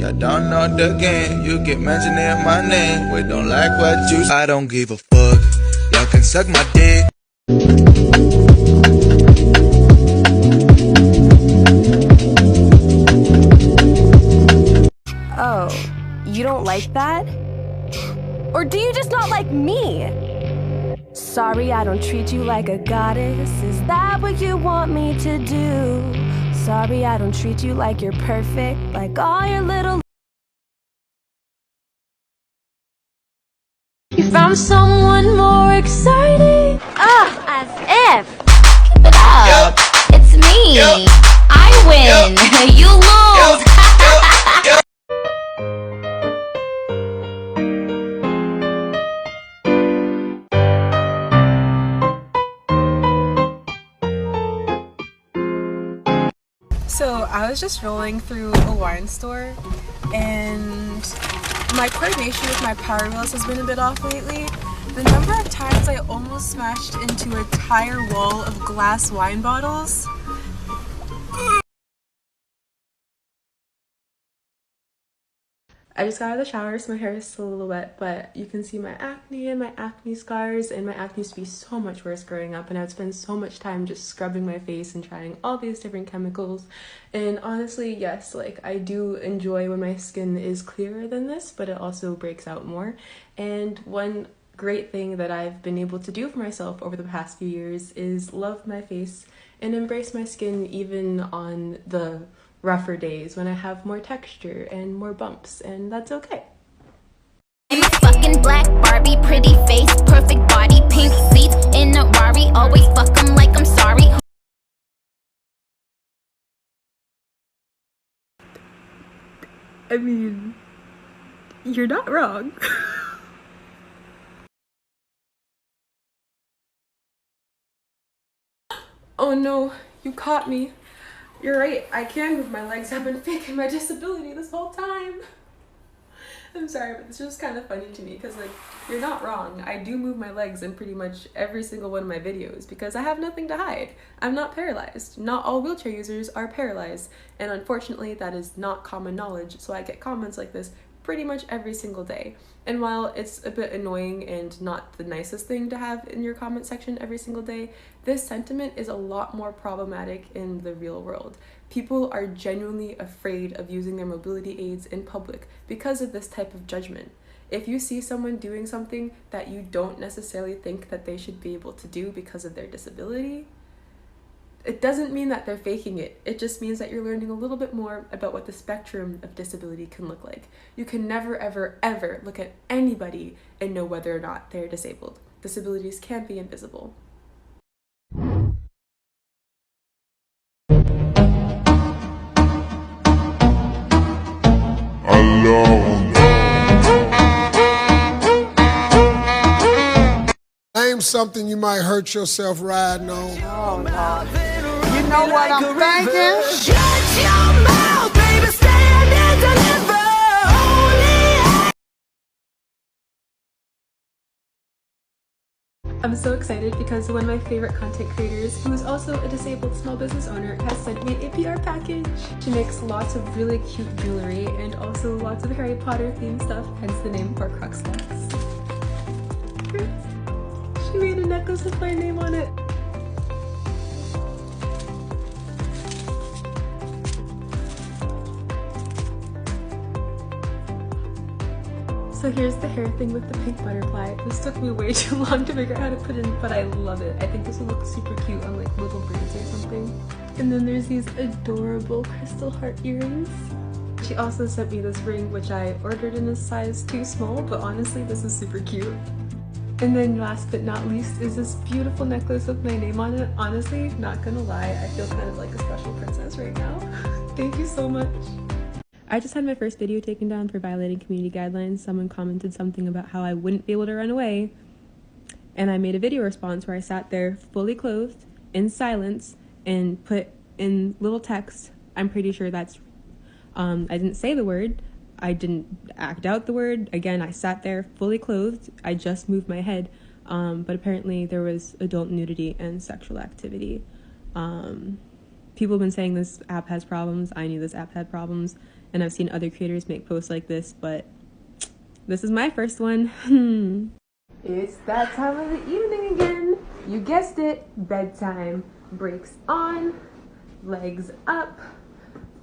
I don't know the game. You keep mentioning my name. We don't like what you. I don't give a fuck. Y'all can suck my dick. Oh, you don't like that? Or do you just not like me? Sorry, I don't treat you like a goddess. Is that what you want me to do? Sorry, I don't treat you like you're perfect, like all your little. You found someone more exciting. As if. Keep it up. It's me. I win. You lose. So I was just rolling through a wine store, and my coordination with my power wheels has been a bit off lately. The number of times I almost smashed into an entire wall of glass wine bottles. I just got out of the shower, so my hair is still a little wet, but you can see my acne and my acne scars, and my acne used to be so much worse growing up, and I would spend so much time just scrubbing my face and trying all these different chemicals. And honestly, yes, like I do enjoy when my skin is clearer than this, but it also breaks out more. And one great thing that I've been able to do for myself over the past few years is love my face and embrace my skin even on the rougher days when I have more texture and more bumps, and that's okay. I'm a fucking black Barbie, pretty face, perfect body, pink seats in a Rari, always fuck 'em like I'm sorry. I mean, you're not wrong. Oh no, you caught me. You're right, I can move my legs. I've been faking my disability this whole time. I'm sorry, but it's just kind of funny to me because, like, you're not wrong. I do move my legs in pretty much every single one of my videos because I have nothing to hide. I'm not paralyzed. Not all wheelchair users are paralyzed, and unfortunately that is not common knowledge, so I get comments like this pretty much every single day. And while it's a bit annoying and not the nicest thing to have in your comment section every single day, this sentiment is a lot more problematic in the real world. People are genuinely afraid of using their mobility aids in public because of this type of judgment. If you see someone doing something that you don't necessarily think that they should be able to do because of their disability, it doesn't mean that they're faking it. It just means that you're learning a little bit more about what the spectrum of disability can look like. You can never, ever, ever look at anybody and know whether or not they're disabled. Disabilities can be invisible. Name something you might hurt yourself riding on. Oh, no. You know what I'm thinking? Shut your mouth, baby, stand and deliver. I'm so excited because one of my favorite content creators, who is also a disabled small business owner, has sent me a PR package. She makes lots of really cute jewelry and also lots of Harry Potter themed stuff, hence the name Horcrux Necks. She made a necklace with my name on it. So here's the hair thing with the pink butterfly. This took me way too long to figure out how to put in, but I love it. I think this will look super cute on like little braids or something. And then there's these adorable crystal heart earrings. She also sent me this ring, which I ordered in a size too small, but honestly this is super cute. And then last but not least is this beautiful necklace with my name on it. Honestly, not gonna lie, I feel kind of like a special princess right now. Thank you so much. I just had my first video taken down for violating community guidelines. Someone commented something about how I wouldn't be able to run away. And I made a video response where I sat there fully clothed, in silence, and put in little text. I'm pretty sure that's, I didn't say the word. I didn't act out the word. Again, I sat there fully clothed. I just moved my head. But apparently there was adult nudity and sexual activity. people have been saying this app has problems. I knew this app had problems, and I've seen other creators make posts like this, but this is my first one. It's that time of the evening again. You guessed it, bedtime. Brakes on, legs up,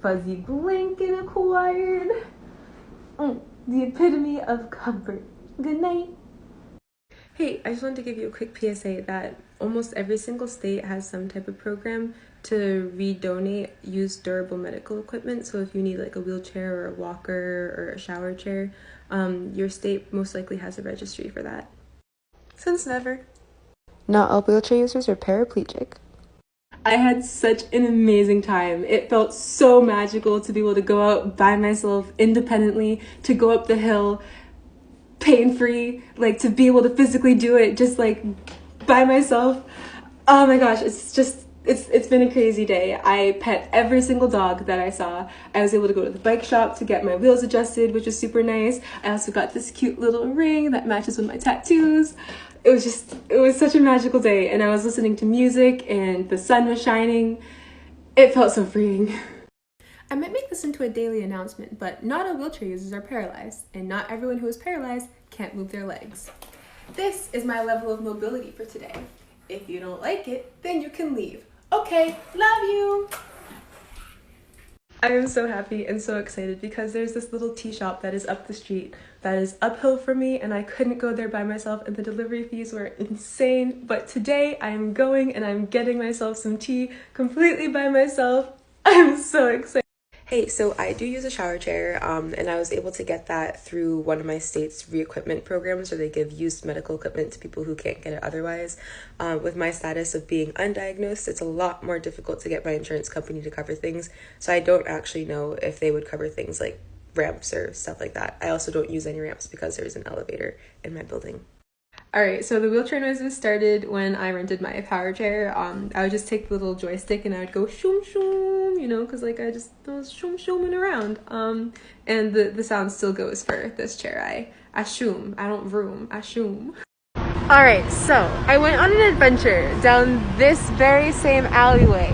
fuzzy blanket acquired. The epitome of comfort. Good night. Hey, I just wanted to give you a quick PSA that almost every single state has some type of program to redonate used durable medical equipment. So if you need like a wheelchair or a walker or a shower chair, your state most likely has a registry for that. Since never. Not all wheelchair users are paraplegic. I had such an amazing time. It felt so magical to be able to go out by myself independently, to go up the hill pain-free, like to be able to physically do it just like by myself. Oh my gosh, it's been a crazy day. I pet every single dog that I saw. I was able to go to the bike shop to get my wheels adjusted, which was super nice. I also got this cute little ring that matches with my tattoos. It was such a magical day, and I was listening to music and the sun was shining. It felt so freeing. I might make this into a daily announcement, but not all wheelchair users are paralyzed, and not everyone who is paralyzed can't move their legs. This is my level of mobility for today. If you don't like it, then you can leave. Okay, love you! I am so happy and so excited because there's this little tea shop that is up the street that is uphill for me, and I couldn't go there by myself, and the delivery fees were insane. But today I am going and I'm getting myself some tea completely by myself. I'm so excited. Hey, so I do use a shower chair, and I was able to get that through one of my state's re-equipment programs where they give used medical equipment to people who can't get it otherwise. With my status of being undiagnosed, it's a lot more difficult to get my insurance company to cover things, so I don't actually know if they would cover things like ramps or stuff like that. I also don't use any ramps because there's an elevator in my building. Alright, so the wheelchair noises started when I rented my power chair. I would just take the little joystick and I would go shoom shoom, you know, because like I was shoom shooming around. And the sound still goes for this chair. I shoom, I don't vroom, I shoom. Alright, so I went on an adventure down this very same alleyway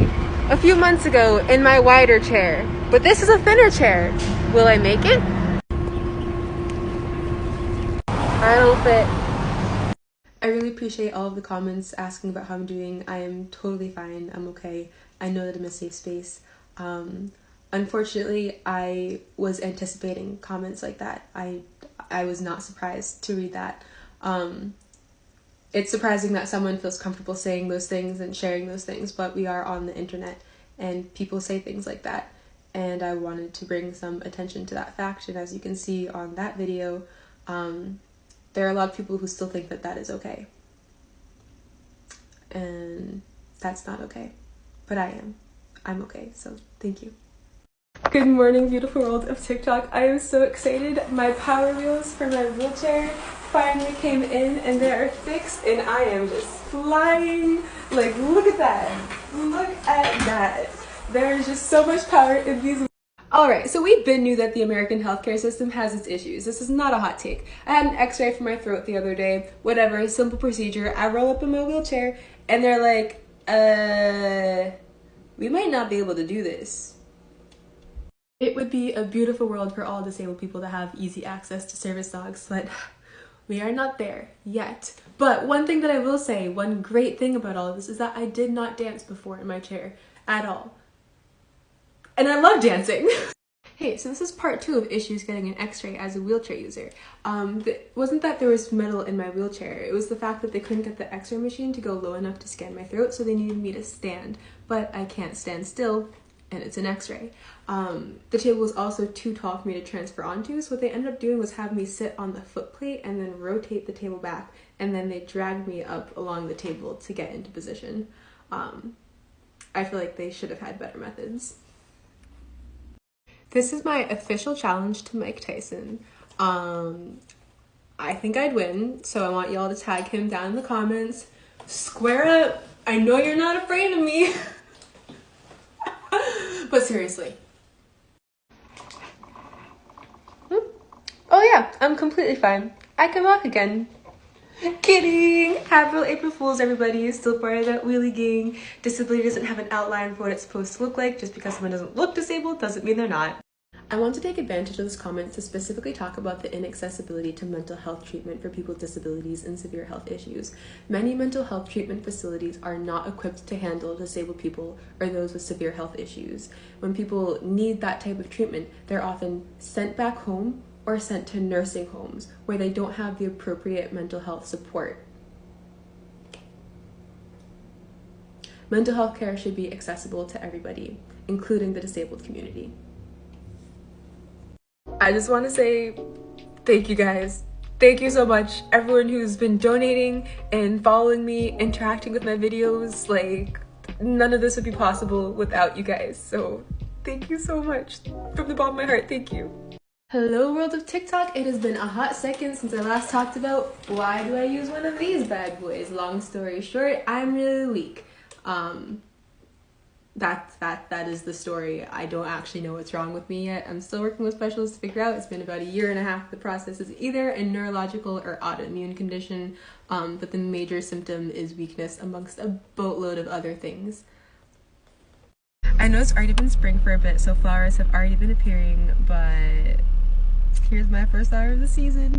a few months ago in my wider chair, but this is a thinner chair. Will I make it? I hope it. I really appreciate all of the comments asking about how I'm doing. I am totally fine. I'm okay. I know that I'm a safe space. Unfortunately, I was anticipating comments like that. I was not surprised to read that. It's surprising that someone feels comfortable saying those things and sharing those things, but we are on the internet and people say things like that. And I wanted to bring some attention to that fact. And as you can see on that video, there are a lot of people who still think that that is okay. And that's not okay. But I am. I'm okay, so thank you. Good morning, beautiful world of TikTok. I am so excited. My power wheels for my wheelchair finally came in and they are fixed and I am just flying. Like, look at that. Look at that. There is just so much power in these. Alright, so we knew that the American healthcare system has its issues. This is not a hot take. I had an x-ray for my throat the other day. Whatever, simple procedure. I roll up in my wheelchair and they're like, we might not be able to do this. It would be a beautiful world for all disabled people to have easy access to service dogs, but we are not there yet. But one thing that I will say, one great thing about all of this is that I did not dance before in my chair at all. And I love dancing. Hey, so this is part 2 of issues getting an x-ray as a wheelchair user. It wasn't that there was metal in my wheelchair, it was the fact that they couldn't get the x-ray machine to go low enough to scan my throat, so they needed me to stand. But I can't stand still, and it's an x-ray. The table was also too tall for me to transfer onto, so what they ended up doing was have me sit on the foot plate and then rotate the table back, and then they dragged me up along the table to get into position. I feel like they should have had better methods. This is my official challenge to Mike Tyson. I think I'd win, so I want y'all to tag him down in the comments. Square up. I know you're not afraid of me. But seriously. Oh yeah, I'm completely fine. I can walk again. Kidding! Happy April Fools, everybody. Still part of that wheelie gang. Disability doesn't have an outline for what it's supposed to look like. Just because someone doesn't look disabled doesn't mean they're not. I want to take advantage of this comment to specifically talk about the inaccessibility to mental health treatment for people with disabilities and severe health issues. Many mental health treatment facilities are not equipped to handle disabled people or those with severe health issues. When people need that type of treatment, they're often sent back home or sent to nursing homes where they don't have the appropriate mental health support. Mental health care should be accessible to everybody, including the disabled community. I just want to say thank you guys. Thank you so much, everyone who's been donating and following me, interacting with my videos. Like, none of this would be possible without you guys. So thank you so much. From the bottom of my heart, thank you. Hello world of TikTok. It has been a hot second since I last talked about why do I use one of these bad boys. Long story short, I'm really weak. That is the story. I don't actually know what's wrong with me yet. I'm still working with specialists to figure out. It's been about 1.5 years. The process is either a neurological or autoimmune condition, but the major symptom is weakness amongst a boatload of other things. I know it's already been spring for a bit, so flowers have already been appearing, but here's my first flower of the season.